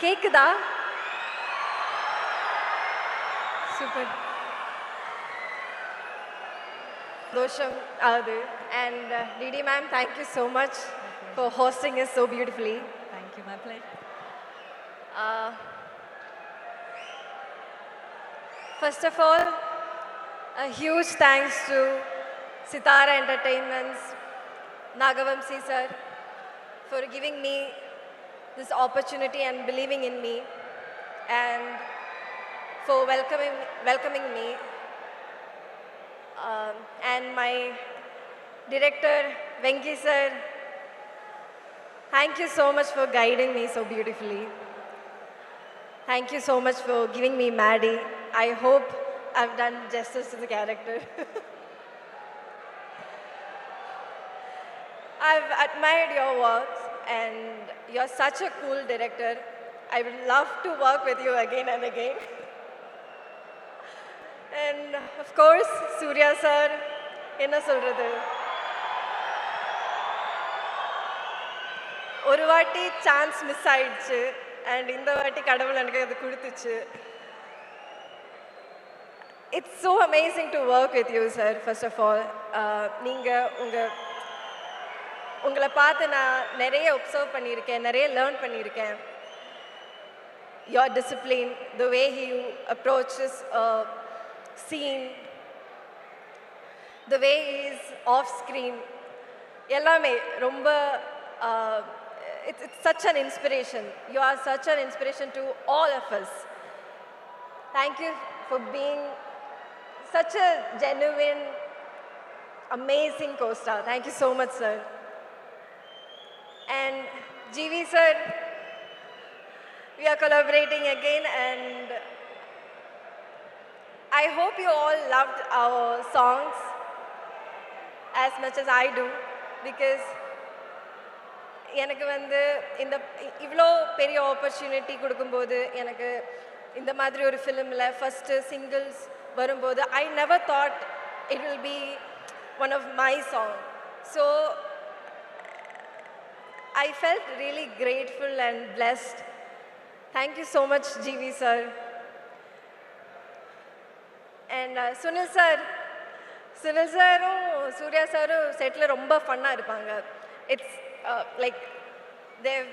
கேக்குதா? Super. Dosham Adu. And Didi ma'am, thank you so much for hosting us so beautifully. Thank you, my pleasure. Uh, First of all, a huge thanks to Sitara Entertainments, Nagavamsi sir, for giving me this opportunity and believing in me, and for welcoming me. And my director, Venki sir, thank you so much for guiding me so beautifully. Thank you so much for giving me Maddie. I hope I've done justice to the character. I've admired your works and you're such a cool director. I would love to work with you again and again. And of course, Surya sir, enna solradhu. ஒரு வாட்டி chance miss ஆயிடுச்சு and இந்த வாட்டி கடவுள் எனக்கு அது கொடுத்துச்சு. It's so amazing to work with you sir. First of all நீங்கள் உங்களை பார்த்து நான் நிறைய ஒப்சர்வ் பண்ணியிருக்கேன், நிறைய லேர்ன் பண்ணியிருக்கேன். your discipline, the way he approaches a scene, the way he is off screen, எல்லாமே ரொம்ப it's such an inspiration. You are such an inspiration to all of us. Thank you for being such a genuine, amazing co-star. Thank you so much, sir. And GV sir, we are collaborating again, and I hope you all loved our songs as much as I do, because எனக்கு வந்து இந்த இவ்வளோ பெரிய opportunity கொடுக்கும்போது, எனக்கு இந்த மாதிரி ஒரு ஃபிலிமில் ஃபஸ்ட்டு சிங்கிள்ஸ் வரும்போது, I never thought it will be one of my song. So I felt really grateful and blessed. Thank you so much, GV sir. And Sunil sir, Surya sir setla romba fun-a irupanga. It's like they've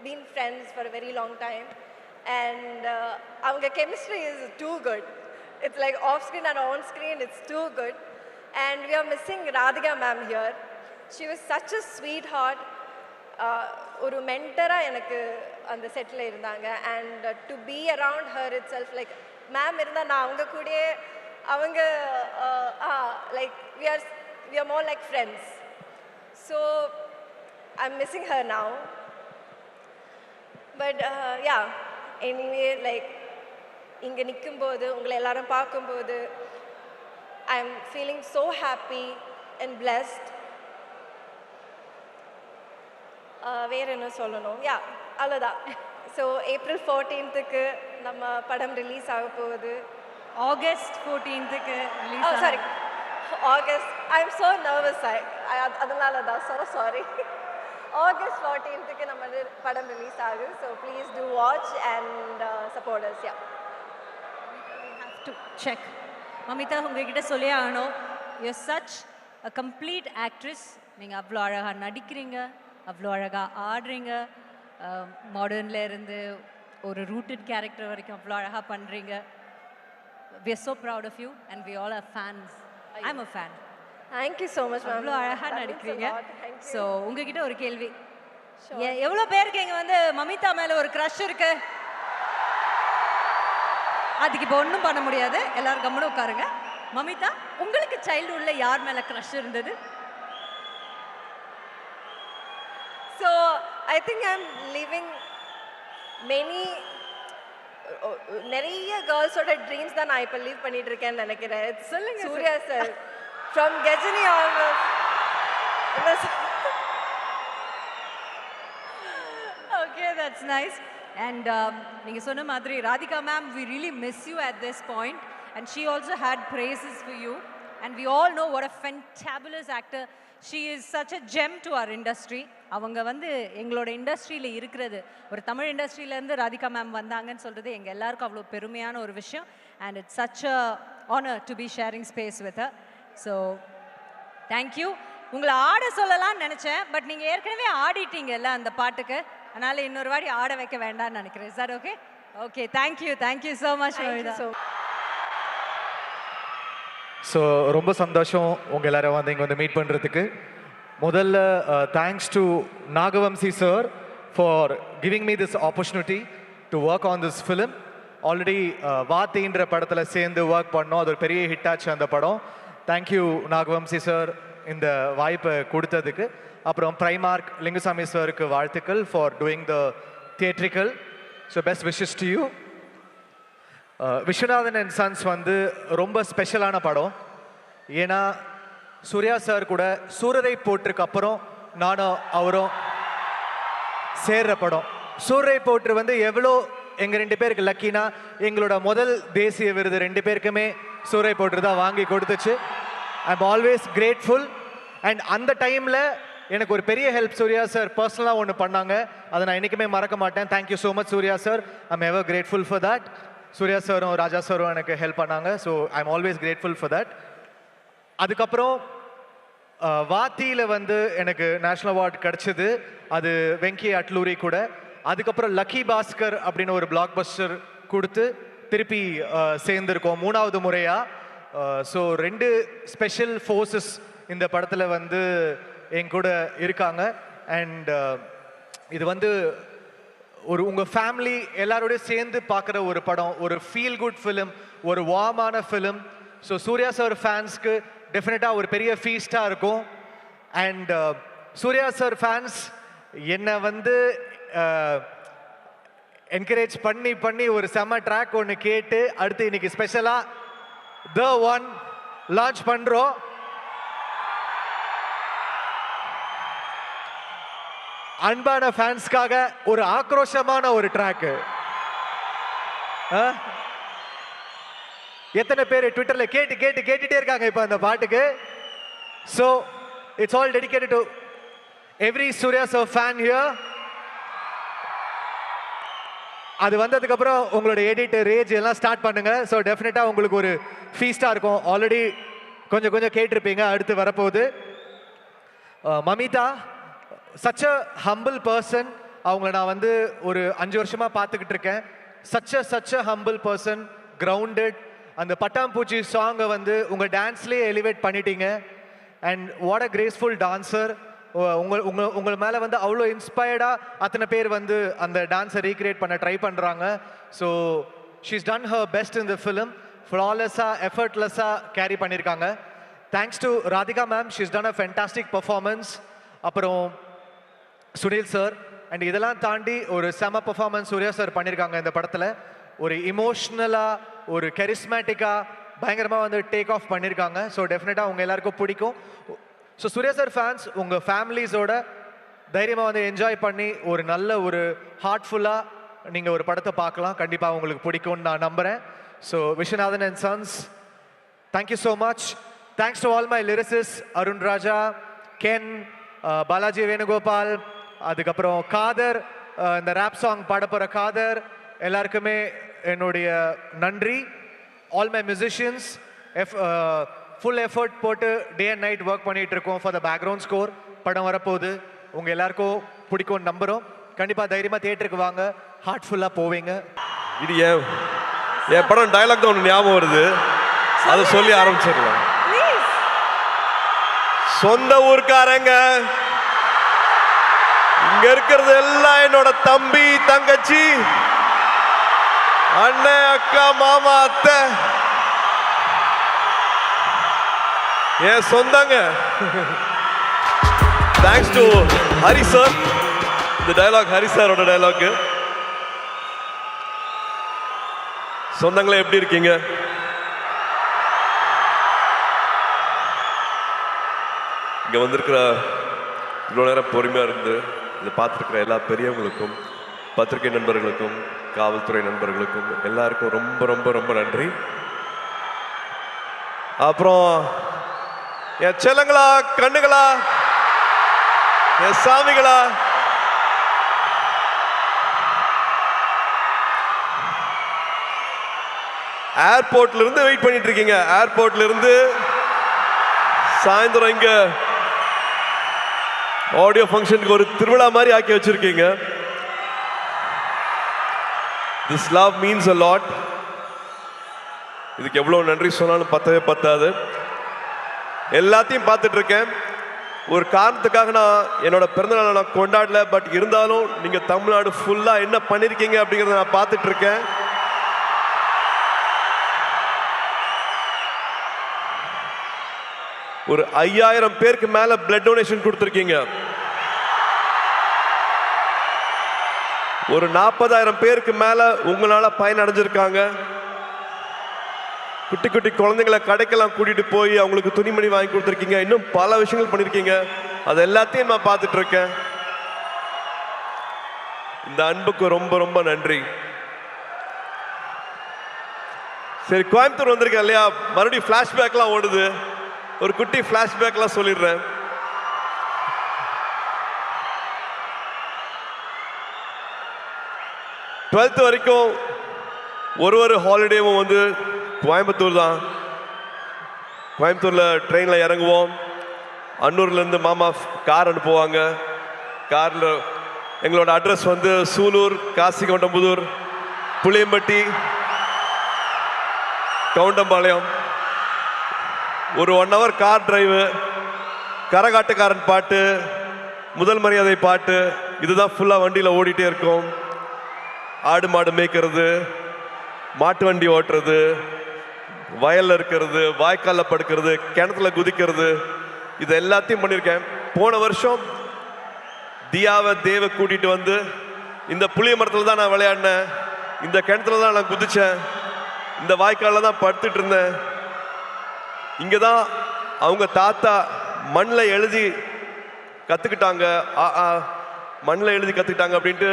been friends for a very long time, and our chemistry is too good. It's like off screen and on screen, it's too good. And we are missing Radhika ma'am here. She was such a sweetheart. ஒரு மென்டராக எனக்கு அந்த செட்டில் இருந்தாங்க. And to be around her it self, like ma'am இருந்தால் நான் அவங்க கூடயே அவங்க like we are more like friends. So I am missing her now. But yeah, anyway like இங்கே நிற்கும்போது, உங்களை எல்லாரும் பார்க்கும்போது, I am feeling so happy and blessed. வேறு என்ன சொல்லணும்? யா, அவ்வளோதான். ஸோ April 14th நம்ம படம் ரிலீஸ் ஆக போகுது. August 14th release. Sorry, August. I am so nervous. அதனால தான் ஸோ சாரி. August 14th நம்ம படம் ரிலீஸ் ஆகுது. So please do watch and support us. Yeah, we have to check. Mamitha, உங்ககிட்ட சொல்லியே ஆகணும், you are such a complete actress. நீங்கள் அவ்வளோ அழகாக நடிக்கிறீங்க, அவ்வளோ அழகாக ஆடுறீங்க, மாடர்னில் இருந்து ஒரு ரூட்டட் கேரக்டர் வரைக்கும் அவ்வளோ அழகாக பண்ணுறீங்க. We are so proud of you and we all are fans. I'm a fan. Thank you so much, ma'am. அவ்வளோ அழகாக நடிக்கிறீங்க. ஸோ உங்ககிட்ட ஒரு கேள்வி, எவ்வளோ பேருக்கு இங்கே வந்து மமிதா மேலே ஒரு க்ரஷ் இருக்கு? அதுக்கு இப்போ ஒன்றும் பண்ண முடியாது, எல்லாரும் கம்முன்னு உட்காருங்க. மமிதா, உங்களுக்கு சைல்டுஹுட்டில் யார் மேலே க்ரஷ் இருந்தது? So I think I'm living many நிறைய கேர்ள்ஸோட ட்ரீம்ஸ் தான் நான் இப்போ லீவ் பண்ணிட்டு இருக்கேன்னு நினைக்கிறேன். சொல்லுங்க Suriya sir, from Ghajini almost. Okay, that's nice. And நீங்க சொன்ன மாதிரி Radhika ma'am, we really miss you at this point, and she also had praises for you, and we all know what a fantabulous actor she is. Such a gem to our industry. அவங்க வந்து எங்களோட இண்டஸ்ட்ரியில் இருக்கிறது, ஒரு Tamil இண்டஸ்ட்ரியிலேருந்து Radhika ma'am வந்தாங்கன்னு சொல்கிறது எங்கள் எல்லாருக்கும் அவ்வளோ பெருமையான ஒரு விஷயம். And it's such a honour to be sharing space with her. So thank you. உங்களை ஆட சொல்லலாம்னு நினச்சேன், பட் நீங்கள் ஏற்கனவே ஆடிட்டீங்கல்ல அந்த பாட்டுக்கு, அதனால் இன்னொரு வாட்டி ஆட வைக்க வேண்டாம்னு நினைக்கிறேன். Sir okay? Okay, thank you so much. So ரொம்ப சந்தோஷம் உங்கள் எல்லாரும் வந்து இங்கே வந்து மீட் பண்ணுறதுக்கு. முதல்ல thanks to Nagavamsi sir for giving me this opportunity to work on this film. Already வாத்தின்ற படத்தில் சேர்ந்து ஒர்க் பண்ணோம், அது ஒரு பெரிய ஹிட் ஆச்சு அந்த படம். தேங்க்யூ நாகவம்சி சார் இந்த வாய்ப்பை கொடுத்ததுக்கு. அப்புறம் பிரைமார்க் லிங்குசாமி சாருக்கு வாழ்த்துக்கள் for doing the theatrical. So best wishes to you. Viswanathan and sons வந்து ரொம்ப ஸ்பெஷலான படம். ஏன்னா சூர்யா சார் கூட சூரரை போற்றுக்கு அப்புறம் நானும் அவரும் சேர்ற படம். சூரரை போற்று வந்து எவ்வளோ எங்கள் 2 பேருக்கு லக்கினா, எங்களோட முதல் தேசிய விருது 2 பேருக்குமே சூரரை போற்று தான் வாங்கி கொடுத்துச்சு. ஐ எம் ஆல்வேஸ் கிரேட்ஃபுல். அண்ட் அந்த டைமில் எனக்கு ஒரு பெரிய ஹெல்ப் சூர்யா சார் பர்சனலாக ஒன்று பண்ணாங்க, அதை நான் என்றைக்குமே மறக்க மாட்டேன். Thank you so much Suriya sir. I am ever grateful for that. Suriya சாரும் ராஜா சாரும் எனக்கு ஹெல்ப் பண்ணாங்க. So I am always grateful for that. அதுக்கப்புறம் வாத்தியில் வந்து எனக்கு நேஷ்னல் அவார்ட் கிடச்சிது, அது வெங்கி அட்லூரி கூட. அதுக்கப்புறம் லக்கி பாஸ்கர் அப்படின்னு ஒரு பிளாக் பஸ்டர் கொடுத்து திருப்பி சேர்ந்துருக்கோம் 3வது முறையாக. ஸோ 2 ஸ்பெஷல் ஃபோர்ஸஸ் இந்த படத்தில் வந்து என் கூட இருக்காங்க. அண்ட் இது வந்து ஒரு உங்கள் ஃபேமிலி எல்லாரோடையும் சேர்ந்து பார்க்குற ஒரு படம், ஒரு ஃபீல் குட் ஃபிலிம், ஒரு வார்மான ஃபிலிம். ஸோ சூர்யா சார் ஃபேன்ஸ்க்கு டெஃபினட்டாக ஒரு பெரிய ஃபீஸ்டாக இருக்கும். அண்ட் சூர்யா சார் ஃபேன்ஸ் என்னை வந்து என்கரேஜ் பண்ணி ஒரு செம்ம ட்ராக் ஒன்று கேட்டு அடுத்து இன்னைக்கு ஸ்பெஷலாக த ஒன் லான்ச் பண்ணுறோம். அன்பான ஃபேன்ஸ்க்காக ஒரு ஆக்ரோஷமான ஒரு ட்ராக்கு. எத்தனை பேர் ட்விட்டர்ல கேட்டுட்டே இருக்காங்க இப்ப அந்த பாட்டுக்கு. So it's all dedicated to every Suriya sir fan here. அது வந்ததுக்கு அப்புறம் உங்களோட எடிட் ரேஜ் எல்லாம் ஸ்டார்ட் பண்ணுங்க. ஸோ டெஃபினட்டா உங்களுக்கு ஒரு ஃபீஸ்டா இருக்கும். ஆல்ரெடி கொஞ்சம் கேட்டிருப்பீங்க, அடுத்து வரப்போகுது. Mamitha such a humble person. அவங்கள நான் வந்து ஒரு 5 வருஷமா பார்த்துக்கிட்டு இருக்கேன். such a humble person, grounded. அந்த பட்டாம்பூச்சி சாங்கை வந்து உங்கள் டான்ஸ்லேயே எலிவேட் பண்ணிட்டீங்க. And what a graceful dancer. உங்கள் மேலே வந்து அவ்வளோ இன்ஸ்பயர்டாக அத்தனை பேர் வந்து அந்த டான்ஸை ரீக்ரியேட் பண்ண ட்ரை பண்ணுறாங்க. So she's done her best in the film. ஃப்ளாலெஸ்ஸாக எஃபர்ட்லெஸ்ஸாக கேரி பண்ணியிருக்காங்க. Thanks to Radhika ma'am, she's done a fantastic performance. அப்புறம் சுனில் சார். அண்ட் இதெல்லாம் தாண்டி ஒரு செம பர்ஃபார்மன்ஸ் சூர்யா சார் பண்ணியிருக்காங்க இந்த படத்தில். ஒரு இமோஷ்னலாக, ஒரு கரிஸ்மேட்டிக்காக பயங்கரமாக வந்து டேக் ஆஃப் பண்ணியிருக்காங்க. ஸோ டெஃபினட்டாக உங்கள் எல்லாருக்கும் பிடிக்கும். ஸோ சூர்யா சார் ஃபேன்ஸ் உங்கள் ஃபேமிலிஸோட தைரியமாக வந்து என்ஜாய் பண்ணி ஒரு நல்ல ஒரு ஹார்ட்ஃபுல்லாக நீங்கள் ஒரு படத்தை பார்க்கலாம். கண்டிப்பாக உங்களுக்கு பிடிக்கும்னு நான் நம்புகிறேன். So Viswanathan and sons, thank you so much. Thanks to all my lyricists, Arun Raja, Ken, Balaji Venugopal, அதுக்கப்புறம் காதர், இந்த ரேப் சாங் பாட போகிற காதர், எல்லாருக்குமே என்னுடைய நன்றி. All my musicians full effort போட்டு டே அண்ட் நைட் ஒர்க் பண்ணிகிட்டு இருக்கோம் ஃபார் த பேக்ரவுண்ட் ஸ்கோர். படம் வரப்போகுது, உங்கள் எல்லாருக்கும் பிடிக்கும்னு நம்புகிறோம். கண்டிப்பாக தைரியமாக தியேட்டருக்கு வாங்க, ஹார்ட்ஃபுல்லாக போவீங்க. இது என் படம் டைலாக் தான் ஒன்று ஞாபகம் வருது, அதை சொல்லி ஆரம்பிச்சிடலாம். சொந்த ஊர்க்காரங்க இங்க இருக்கிறது எல்லாம் என்னோட தம்பி, தங்கச்சி, அண்ணன், அக்கா, மாமா, அத்தை, என் சொந்தங்க. Thanks to Hari sir. இந்த டயலாக் ஹரி சாரோட டயலாக். சொந்தங்களே எப்படி இருக்கீங்க? இங்க வந்திருக்கிற இவ்வளோ நேரம் பொறுமையா இருந்து இதை பார்த்துருக்கிற எல்லா பெரியவங்களுக்கும், பத்திரிகை நண்பர்களுக்கும், காவல்துறை நண்பர்களுக்கும் எல்லாருக்கும் ரொம்ப ரொம்ப ரொம்ப நன்றி. அப்புறம் என் செல்லங்களா, கண்ணுங்களா, எஸ் சாமிகளா. ஏர்போர்ட்ல இருந்து வெயிட் பண்ணிட்டு இருக்கீங்க. ஏர்போர்ட்ல இருந்து சாயந்தரம் இங்க ஆடியோ ஃபங்க்ஷனுக்கு ஒரு திருவிழா மாதிரி ஆக்கி வச்சிருக்கீங்க. This love means a lot. இதுக்கு எவ்வளவு நன்றி சொன்னாலும் பத்தவே பத்தாது. எல்லாத்தையும் பார்த்துட்டு இருக்கேன். ஒரு காரணத்துக்காக நான் என்னோட பிறந்தநாளை நான் கொண்டாடல. பட் இருந்தாலும் நீங்க தமிழ்நாடு ஃபுல்லா என்ன பண்ணிருக்கீங்க அப்படிங்கறத நான் பார்த்துட்டு இருக்கேன். ஒரு 5000 பேருக்கு மேல பிளட் டொனேஷன் கொடுத்திருக்கீங்க. ஒரு 40,000 பேருக்கு மேல உங்களால பயன் அடைஞ்சிருக்காங்க. குட்டி குட்டி குழந்தைங்களை கடைக்கெல்லாம் கூட்டிட்டு போய் அவங்களுக்கு துணிமணி வாங்கி கொடுத்துருக்கீங்க. இன்னும் பல விஷயங்கள் பண்ணிருக்கீங்க. அது எல்லாத்தையும் நான் பார்த்துட்டு இருக்கேன். இந்த அன்புக்கு ரொம்ப ரொம்ப நன்றி. சரி, கோயம்புத்தூர் வந்திருக்கேன் இல்லையா, மறுபடியும் பிளாஷ்பேக்லாம் ஓடுது. ஒரு குட்டி பிளாஷ்பேக்லாம் சொல்லிடுறேன். டுவெல்த் வரைக்கும் ஒரு ஹாலிடேவும் வந்து கோயம்புத்தூர் தான். கோயம்புத்தூர்ல ட்ரெயின்ல இறங்குவோம். அன்னூர்ல இருந்து மாமா கார் அனுப்புவாங்க. கார்ல எங்களோட அட்ரஸ் வந்து சூலூர், காசிகவுண்டம்புதூர், புளியம்பட்டி, கவுண்டம்பாளையம். ஒரு 1 hour கார் டிரைவு, கரகாட்டுக்காரன் பாட்டு, முதல் மரியாதை பாட்டு, இதுதான் ஃபுல்லா வண்டியில ஓடிட்டே இருக்கும். ஆடு மாடு மேய்க்கிறது, மாட்டு வண்டி ஓட்டுறது, வயல்ல இருக்கிறது, வாய்க்கால்ல படுக்கிறது, கிணத்துல குதிக்கிறது, இது எல்லாத்தையும் பண்ணியிருக்கேன். போன வருஷம் தியாவை தேவ கூட்டிட்டு வந்து இந்த புளிய மரத்துல தான் நான் விளையாடினேன், இந்த கிணத்துல தான் நான் குதிச்சேன், இந்த வாய்க்காலில் தான் படுத்துட்டு இருந்தேன். இங்கே தான் அவங்க தாத்தா மண்ணில் எழுதி கற்றுக்கிட்டாங்க, மண்ணில் எழுதி கற்றுக்கிட்டாங்க அப்படின்ட்டு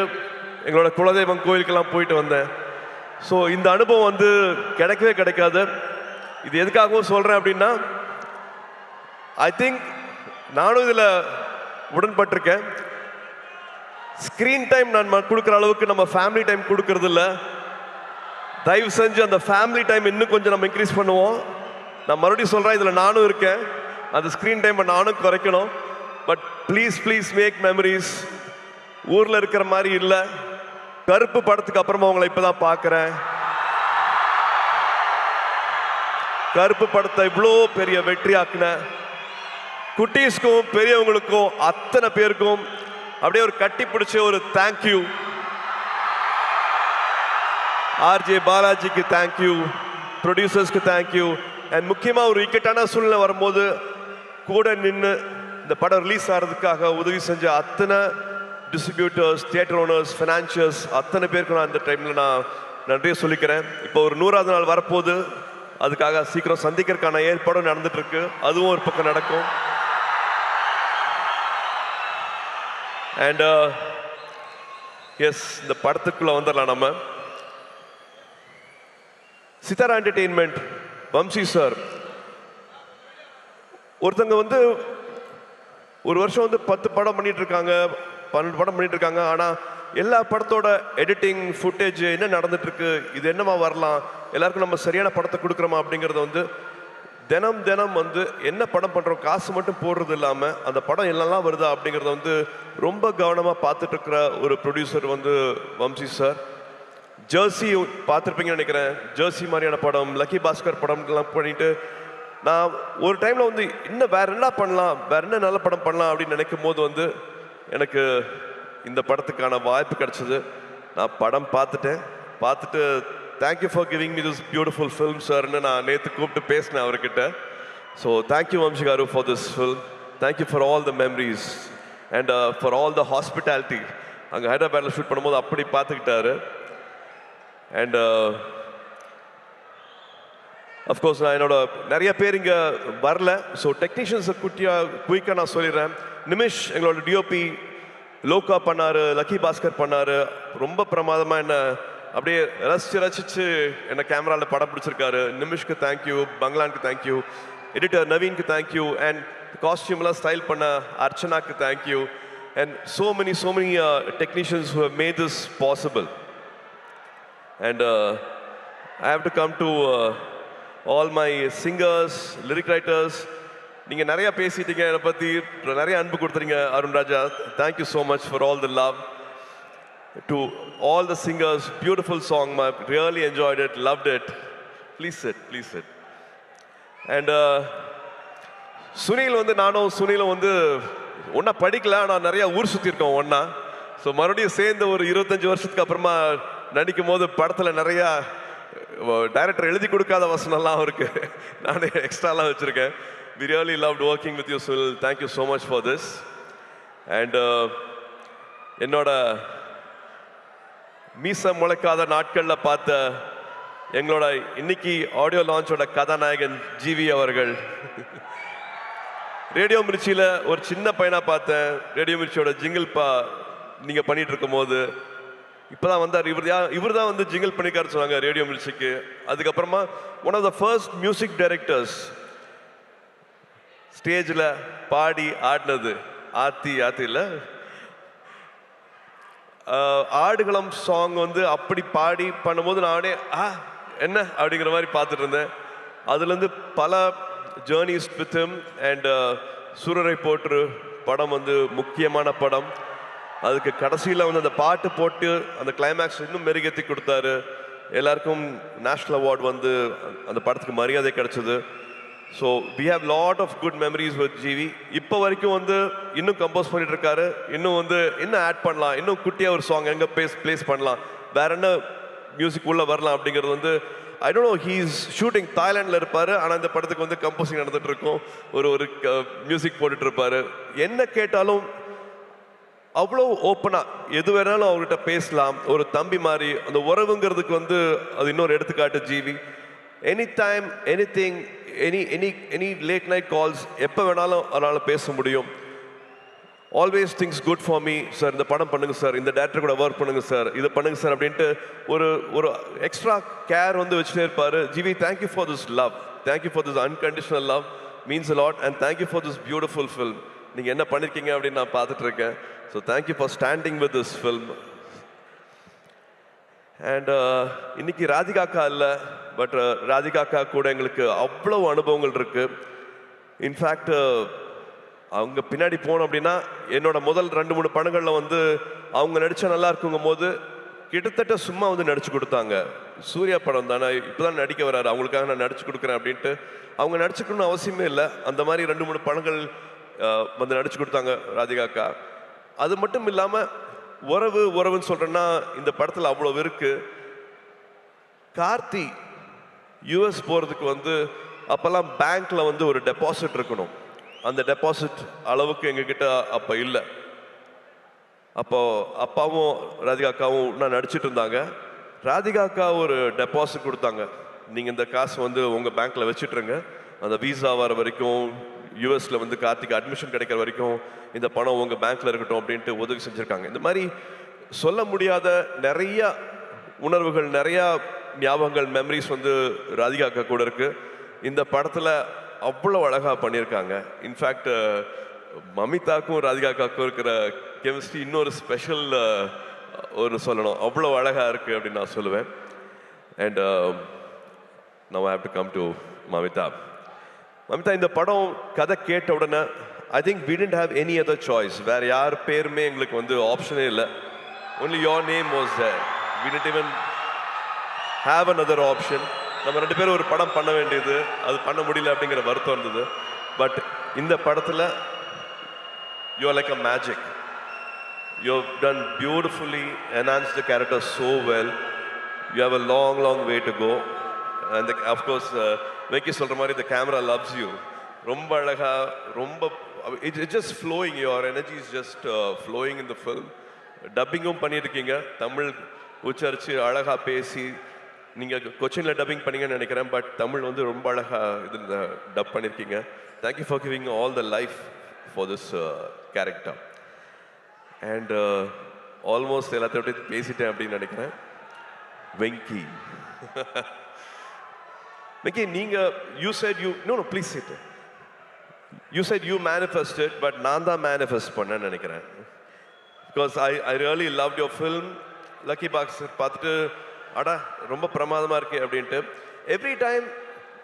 எங்களோட குலதெய்வம் கோயிலுக்கெல்லாம் போயிட்டு வந்தேன். ஸோ இந்த அனுபவம் வந்து கிடைக்கவே கிடைக்காது. இது எதுக்காகவும் சொல்கிறேன் அப்படின்னா, ஐ திங்க் நானும் இதில் உடன்பட்டிருக்கேன். ஸ்க்ரீன் டைம் நான் கொடுக்குற அளவுக்கு நம்ம ஃபேமிலி டைம் கொடுக்கறது இல்லை. தயவு செஞ்சு அந்த ஃபேமிலி டைம் இன்னும் கொஞ்சம் நம்ம இன்க்ரீஸ் பண்ணுவோம். நான் மறுபடியும் சொல்கிறேன், இதில் நானும் இருக்கேன். அந்த ஸ்க்ரீன் டைமை நானும் குறைக்கணும். But please please make memories. ஊரில் இருக்கிற மாதிரி இல்லை. கருப்பு படத்துக்கு அப்புறமா உங்களை இப்போ தான் பார்க்குறேன். கருப்பு படத்தை இவ்வளோ பெரிய வெற்றியாக்குன குட்டீஸ்க்கும் பெரியவங்களுக்கும் அத்தனை பேருக்கும் அப்படியே ஒரு கட்டி பிடிச்ச ஒரு தேங்க்யூ. ஆர்ஜே பாலாஜிக்கு தேங்க்யூ, ப்ரொடியூசர்ஸ்க்கு தேங்க்யூ. அண்ட் முக்கியமாக ஒரு இக்கட்டான சூழ்நிலை வரும்போது கூட நின்று இந்த படம் ரிலீஸ் ஆகிறதுக்காக உதவி செஞ்ச அத்தனை டிஸ்ட்ரிபியூட்டர்ஸ், தியேட்டர் ஓனர்ஸ், ஃபினான்ஷியர்ஸ், அத்தனை பேருக்கு நான் இந்த டைமில் நான் நன்றியை சொல்லிக்கிறேன். இப்போ ஒரு 100வது நாள் வரப்போகுது. அதுக்காக சீக்கிரம் சந்திக்கிறதுக்கான ஏற்பாடும் நடந்துட்டு இருக்கு. அதுவும் ஒரு பக்கம் நடக்கும். அண்ட் எஸ், இந்த படத்துக்குள்ள வந்துடலாம். நம்ம சித்தாரா என்டர்டெயின்மெண்ட், வம்சி சார், ஒருத்தங்க வந்து ஒரு வருஷம் வந்து 10 படம் பண்ணிட்டு இருக்காங்க, 12 படம் பண்ணிட்டு இருக்காங்க. ஆனால் எல்லா படத்தோட எடிட்டிங், ஃபுட்டேஜ் என்ன நடந்துட்டு இருக்கு, இது என்னமா வரலாம், எல்லாருக்கும் நம்ம சரியான படத்தை கொடுக்குறோமா அப்படிங்கிறத வந்து தினம் தினம் வந்து என்ன படம் பண்ணுறோம், காசு மட்டும் போடுறது இல்லாமல் அந்த படம் என்னெல்லாம் வருதா அப்படிங்கிறத வந்து ரொம்ப கவனமாக பார்த்துட்டு இருக்கிற ஒரு ப்ரொடியூசர் வந்து வம்சி சார். ஜெர்சி பார்த்துருப்பீங்கன்னு நினைக்கிறேன். ஜெர்சி மாதிரியான படம், லக்கி பாஸ்கர் படம்லாம் பண்ணிட்டு நான் ஒரு டைமில் வந்து இன்னும் வேற என்ன பண்ணலாம், வேற என்ன நல்ல படம் பண்ணலாம் அப்படின்னு நினைக்கும் போது வந்து எனக்கு இந்த படத்துக்கான வாய்ப்பு கிடைச்சது. நான் படம் பார்த்துட்டு thank you for giving me this beautiful film சார்னு நான் நேற்று கூப்பிட்டு பேசினேன் அவர்கிட்ட. So thank you Vamsi garu for this film. Thank you for all the memories and for all the hospitality. அங்கே ஹைதராபாத்தில் ஷூட் பண்ணும்போது அப்படி பார்த்துக்கிட்டாரு. அண்ட் அஃப்கோர்ஸ் நான் என்னோட நிறைய பேர் இங்கே வரல. ஸோ டெக்னீஷியன்ஸை குயிக்காக நான் சொல்லிடுறேன். நிமிஷ் எங்களோட டிஓபி, லோகா பண்ணார், லக்கி பாஸ்கர் பண்ணார். ரொம்ப பிரமாதமாக என்ன அப்படியே ரசிச்சு என்னை கேமராவில் படம் பிடிச்சிருக்காரு. நிமிஷ்க்கு தேங்க்யூ, பங்களானுக்கு தேங்க்யூ, எடிட்டர் நவீனுக்கு தேங்க்யூ, அண்ட் காஸ்டியூம்லாம் ஸ்டைல் பண்ண அர்ச்சனாக்கு thank you. and so many technicians who have made this possible. And I have to come to all my singers, lyric writers. நீங்க நிறைய பேசிட்டீங்க, என்னை பத்தி நிறைய அன்பு கொடுத்துறீங்க அருண் ராஜா. Thank you so much for all the love. To all the singers, beautiful song, I really enjoyed it, loved it. Please sit, please sit. And Sunil வந்து நானும் சுனிலும் வந்து ஒன்றா படிக்கல, ஆனால் நிறையா ஊர் சுற்றிருக்கோம் ஒன்றா. ஸோ மறுபடியும் சேர்ந்து ஒரு 25 வருஷத்துக்கு அப்புறமா நடிக்கும் போது படத்தில் நிறையா டைரக்டர் எழுதி கொடுக்காத வசனம்லாம் இருக்கு, நானே எக்ஸ்ட்ராலாம் வச்சுருக்கேன். We really loved working with you, Sunil. Thank you so much for this. And என்னோட மீச முளைக்காத நாட்களில் பார்த்த எங்களோட இன்னைக்கு ஆடியோ லான்ச்சோட கதாநாயகன் ஜிவி அவர்கள். ரேடியோ மிர்ச்சியில் ஒரு சின்ன பையனாக பார்த்தேன். ரேடியோ மிர்ச்சியோட ஜிங்கிள் நீங்கள் பண்ணிட்டு இருக்கும் போது இப்போதான் வந்தார். இவர் தான் வந்து ஜிங்கிள் பண்ணிக்காரு சொன்னாங்க ரேடியோ மிர்ச்சிக்கு. அதுக்கப்புறமா one of the first music directors ஸ்டேஜில் பாடி ஆடினது ஆத்தியில் ஆடுகளம் சாங் வந்து அப்படி பாடி பண்ணும்போது நானே என்ன அப்படிங்கிற மாதிரி பார்த்துட்டு இருந்தேன். அதுலேருந்து பல ஜேர்னிஸ் வித் ஹிம். அண்ட் சூரரை போற்று படம் வந்து முக்கியமான படம். அதுக்கு கடைசியில் வந்து அந்த பாட்டு போட்டு அந்த கிளைமேக்ஸ் இன்னும் மெருகேற்றி கொடுத்தாரு. எல்லாருக்கும் நேஷ்னல் அவார்டு வந்து அந்த படத்துக்கு மரியாதை கிடைச்சது. So we have lot of good memories with GV. இப்போ வரைக்கும் வந்து இன்னும் கம்போஸ் பண்ணிட்டு இருக்காரு. இன்னும் வந்து இன்னும் ஆட் பண்ணலாம், இன்னும் குட்டியாக ஒரு சாங் எங்கே பிளேஸ் பண்ணலாம், வேற என்ன மியூசிக் உள்ள வரலாம் அப்படிங்கிறது வந்து I don't know. He's shooting தாய்லாண்டில் இருப்பார், ஆனால் இந்த படத்துக்கு வந்து கம்போசிங் நடந்துட்டு இருக்கும். ஒரு மியூசிக் போட்டுட்டு இருப்பாரு. என்ன கேட்டாலும் அவ்வளோ ஓப்பனாக எது வேணாலும் அவர்கிட்ட பேசலாம். ஒரு தம்பி மாதிரி அந்த உறவுங்கிறதுக்கு வந்து அது இன்னொரு எடுத்துக்காட்டு GV. Any time any thing any late night calls எப்போ வேணாலும் அதனால் பேச முடியும். Always things good for me sir, இந்த படம் பண்ணுங்க சார், இந்த டேரக்டர் கூட ஒர்க் பண்ணுங்க சார், இதை பண்ணுங்க சார் அப்படின்ட்டு ஒரு எக்ஸ்ட்ரா கேர் வந்து வச்சுட்டே இருப்பார். GV, thank you for this love, thank you for this unconditional love, means a lot. And thank you for this beautiful film. நீங்கள் என்ன பண்ணியிருக்கீங்க அப்படின்னு நான் பார்த்துட்டு இருக்கேன். So thank you for standing with this film. And இன்னைக்கு ராதிகாக்கா இல்லை, பட் ராதிகாக்கா கூட எங்களுக்கு அவ்வளோ அனுபவங்கள் இருக்கு. இன்ஃபேக்ட் அவங்க பின்னாடி போனோம் அப்படின்னா என்னோட முதல் 2-3 படங்களில் வந்து அவங்க நடித்தா நல்லா இருக்குங்கும் போது கிட்டத்தட்ட சும்மா வந்து நடிச்சு கொடுத்தாங்க. சூர்யா படம் தானே, இப்போதான் நடிக்க வராரு, அவங்களுக்காக நான் நடிச்சு கொடுக்குறேன் அப்படின்ட்டு. அவங்க நடிச்சுக்கணும்னு அவசியமே இல்லை, அந்த மாதிரி 2-3 படங்கள் வந்து நடிச்சு கொடுத்தாங்க ராதிகாக்கா. அது மட்டும் இல்லாமல் உறவுன்னு சொல்கிறேன்னா இந்த படத்தில் அவ்வளோ இருக்கு. கார்த்தி யூஎஸ் போகிறதுக்கு வந்து அப்போல்லாம் பேங்க்கில் வந்து ஒரு டெபாசிட் இருக்கணும். அந்த டெபாசிட் அளவுக்கு எங்ககிட்ட அப்போ இல்லை. அப்போ அப்பாவும் ராதிகாக்காவும் நான் நடிச்சிட்டு இருந்தாங்க. ராதிகாக்கா ஒரு டெபாசிட் கொடுத்தாங்க, நீங்கள் இந்த காசு வந்து உங்கள் பேங்க்கில் வச்சுட்ருங்க, அந்த வீசா வர வரைக்கும் யூஎஸில் வந்து கார்த்திக் அட்மிஷன் கிடைக்கிற வரைக்கும் இந்த பணம் உங்கள் பேங்க்கில் இருக்கட்டும் அப்படின்ட்டு உதவி செஞ்சுருக்காங்க. இந்த மாதிரி சொல்ல முடியாத நிறைய உணர்வுகள், நிறையா ஞாபகங்கள், மெமரிஸ் வந்து ராதிகாக்கா கூட இருக்குது. இந்த படத்தில் அவ்வளோ அழகாக பண்ணியிருக்காங்க. இன்ஃபேக்ட் மமிதாக்கும் ராதிகாக்காக்கும் இருக்கிற கெமிஸ்ட்ரி இன்னொரு ஸ்பெஷல் ஒரு சொல்லணும், அவ்வளோ அழகாக இருக்குது அப்படின்னு நான் சொல்லுவேன். And now I have to come to Mamitha. Mamitha, இந்த படம் கதை கேட்ட உடனே I think we didn't have any other choice. வேறு யார் பேருமே எங்களுக்கு வந்து ஆப்ஷனே இல்லை. only your name was there. we didn't even have another option. நம்ம 2 பேரும் ஒரு படம் பண்ண வேண்டியது, அது பண்ண முடியல அப்படிங்கிற வருத்தம் இருந்தது. பட் இந்த படத்தில் you are like a magic. You have done beautifully, enhanced the character so well. You have a long way to go. And of course வெக்கி சொல்கிற மாதிரி the camera loves you. ரொம்ப அழகா, ரொம்ப it's just flowing. Your energy is just flowing in the film. டப்பிங்கும் பண்ணியிருக்கீங்க, தமிழ் உச்சரித்து அழகாக பேசி. நீங்கள் கொச்சினில் டப்பிங் பண்ணீங்கன்னு நினைக்கிறேன், பட் தமிழ் வந்து ரொம்ப அழகாக இதில் டப் பண்ணியிருக்கீங்க. Thank you for giving all the life for this character. And almost எல்லாத்தையும் பேசிட்டேன் அப்படின்னு நினைக்கிறேன். வெங்கி, வெங்கி, நீங்கள் you said you no please sit. You said you manifested, but நான் தான் மேனிஃபெஸ்ட் பண்ணேன்னு நினைக்கிறேன். Because I really loved your film. Lucky box பார்த்துட்டு அடா ரொம்ப பிரமாதமாக இருக்கு அப்படின்ட்டு. எவ்ரி டைம்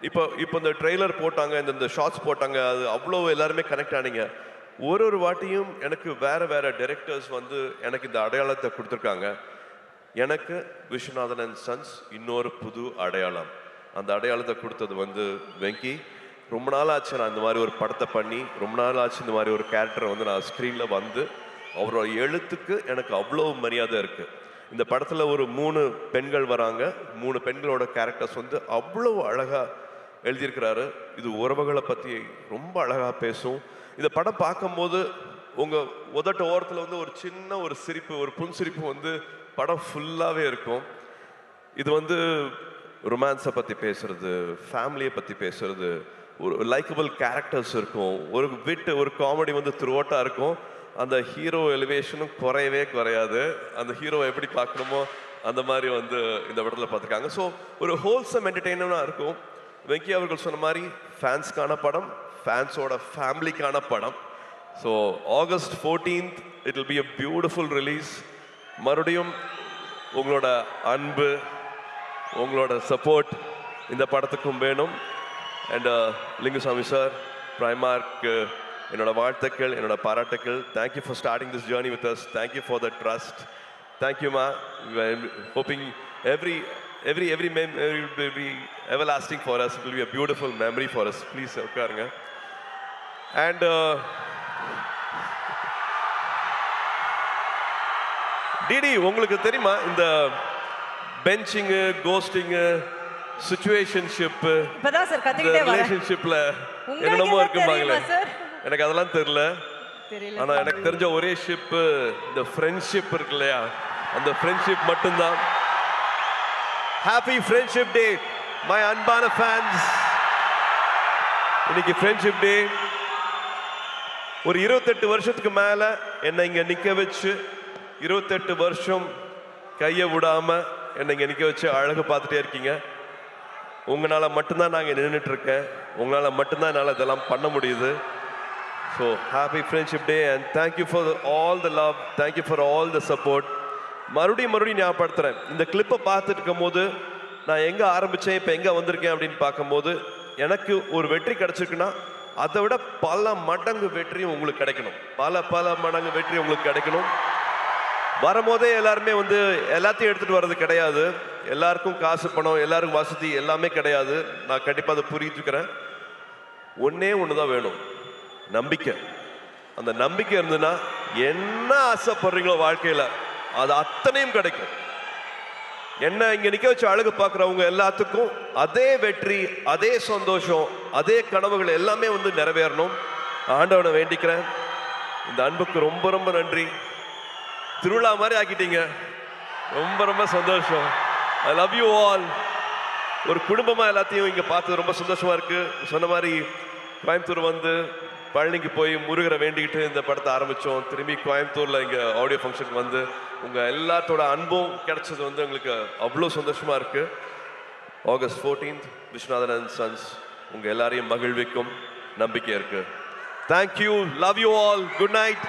இப்போ இந்த ட்ரெய்லர் போட்டாங்க, இந்த ஷார்ட்ஸ் போட்டாங்க, அது அவ்வளோ எல்லாருமே கனெக்ட் ஆனீங்க. ஒரு வாட்டியும் எனக்கு வேற டைரக்டர்ஸ் வந்து எனக்கு இந்த அடையாளத்தை கொடுத்துருக்காங்க. எனக்கு விஸ்வநாதன் அண்ட் சன்ஸ் இன்னொரு புது அடையாளம். அந்த அடையாளத்தை கொடுத்தது வந்து வெங்கி. ரொம்ப நாள் ஆச்சு நான் இந்த மாதிரி ஒரு படத்தை பண்ணி, ரொம்ப நாள் ஆச்சு இந்த மாதிரி ஒரு கேரக்டரை வந்து நான் ஸ்க்ரீனில் வந்து, அவரோட எழுத்துக்கு எனக்கு அவ்வளோ மரியாதை இருக்குது. இந்த படத்தில் ஒரு 3 பெண்கள் வராங்க. 3 பெண்களோட கேரக்டர்ஸ் வந்து அவ்வளோ அழகாக எழுதியிருக்கிறாரு. இது உறவுகளை பற்றி ரொம்ப அழகாக பேசும். இந்த படம் பார்க்கும்போது உங்கள் உதட்ட ஓரத்தில் வந்து ஒரு சின்ன ஒரு சிரிப்பு, ஒரு புன்சிரிப்பு வந்து படம் ஃபுல்லாகவே இருக்கும். இது வந்து ரொமான்ஸை பற்றி பேசுறது, ஃபேமிலியை பற்றி பேசுறது, ஒரு லைக்கபிள் கேரக்டர்ஸ் இருக்கும், ஒரு விட்டு ஒரு காமெடி வந்து த்ரூஅவுட்டாக இருக்கும். அந்த ஹீரோ எலிவேஷனும் குறையாது. அந்த ஹீரோவை எப்படி பார்க்கணுமோ அந்த மாதிரி வந்து இந்த படத்தில் பார்த்துருக்காங்க. ஸோ ஒரு ஹோல்சம் என்டர்டெயின்மெண்ட்டாக இருக்கும். வெங்கி அவர்கள் சொன்ன மாதிரி ஃபேன்ஸ்க்கான படம், ஃபேன்ஸோட ஃபேமிலிக்கான படம். So August 14th it will be a beautiful release. மறுபடியும் உங்களோட அன்பு, உங்களோட சப்போர்ட் இந்த படத்துக்கும் வேணும். அண்ட் லிங்குசாமி சார், பிரைமார்க் என்னோட வாழ்த்துக்கள், என்னோட பாராட்டுக்கள். Thank you for starting this journey with us. Thank you for the trust. தேங்க்யூமா. Hoping every memory will be everlasting for us. It will be a beautiful memory for us. Please உட்காருங்க. And DD, உங்களுக்கு தெரியுமா இந்த பெஞ்சிங்கு, கோஸ்டிங்கு, situationship, இப்பதான் sir கத்திக்கிட்டே வரேன். ரிலேஷன்ஷிப்ல உங்களுக்கு என்னமோ என்ன இருக்கும்பாங்களே, தெரியுமா சார்? எனக்கு அதெல்லாம் தெரியல. தெரியல. ஆனா எனக்கு தெரிஞ்ச ஒரே ஷிப்பு இந்த ஃப்ரெண்ட்ஷிப் இருக்கு இல்லையா, அந்த ஃப்ரெண்ட்ஷிப் மட்டும்தான். ஹாப்பி ஃப்ரெண்ட்ஷிப் டே மை அன்பான ஃபேன்ஸ். இன்னைக்கு ஃப்ரெண்ட்ஷிப் டே. ஒரு 28 வருஷத்துக்கு மேல என்னை இங்க நிக்க வச்சு, 28 வருஷம் கையை விடாம என்னை இங்க நிக்க வச்சு அழகு பார்த்துட்டே இருக்கீங்க. உங்களால மட்டும்தான் நாங்க நின்றுட்டு இருக்கேன். உங்களால மட்டும்தான் என்னால் இதெல்லாம் பண்ண முடியுது. So happy friendship day and thank you for all the love, thank you for all the support. மறுபடியும் ஞாபகப்படுத்துறேன், இந்த கிளிப்பை பார்த்துட்டு இருக்கும் போது நான் எங்கே ஆரம்பித்தேன், இப்போ எங்கே வந்திருக்கேன் அப்படின்னு பார்க்கும்போது, எனக்கு ஒரு வெற்றி கிடைச்சிருக்குன்னா அதை விட பல மடங்கு வெற்றியும் உங்களுக்கு கிடைக்கணும். பல மடங்கு வெற்றி உங்களுக்கு கிடைக்கணும். வரும்போதே எல்லாருமே வந்து எல்லாத்தையும் எடுத்துகிட்டு வர்றது கிடையாது. எல்லாருக்கும் காசு, பணம், எல்லாருக்கும் வசதி எல்லாமே கிடையாது. நான் கண்டிப்பாக அதை புரிஞ்சுக்கிறேன். ஒன்றே ஒன்று தான் வேணும், நம்பிக்கை. அந்த நம்பிக்கை இருந்ததுன்னா என்ன ஆசைப்படுறீங்களோ வாழ்க்கையில் அது அத்தனையும் கிடைக்கும். என்ன இங்கே நிற்க வச்சு அழகு பார்க்குறவங்க எல்லாத்துக்கும் அதே வெற்றி, அதே சந்தோஷம், அதே கனவுகள் எல்லாமே வந்து நிறைவேறணும். ஆண்டவனை வேண்டிக்கிறேன். இந்த அன்புக்கு ரொம்ப நன்றி. திருவிழா மாதிரி ஆக்கிட்டீங்க. ரொம்ப சந்தோஷம். I love you all. ஒரு குடும்பமாக எல்லாத்தையும் இங்கே பார்த்து ரொம்ப சந்தோஷமாக இருக்குது. சொன்ன மாதிரி கோயம்புத்தூர் வந்து பழனிக்கு போய் முருகரை வேண்டிக்கிட்டு இந்த படத்தை ஆரம்பித்தோம். திரும்பி கோயம்புத்தூரில் இங்கே ஆடியோ ஃபங்க்ஷனுக்கு வந்து உங்கள் எல்லாத்தோட அன்பும் கிடைச்சது வந்து எங்களுக்கு அவ்வளோ சந்தோஷமாக இருக்குது. August 14th Viswanathan and sons உங்கள் எல்லாரையும் மகிழ்விக்கும் நம்பிக்கை இருக்குது. Thank you. Love you all. Good night.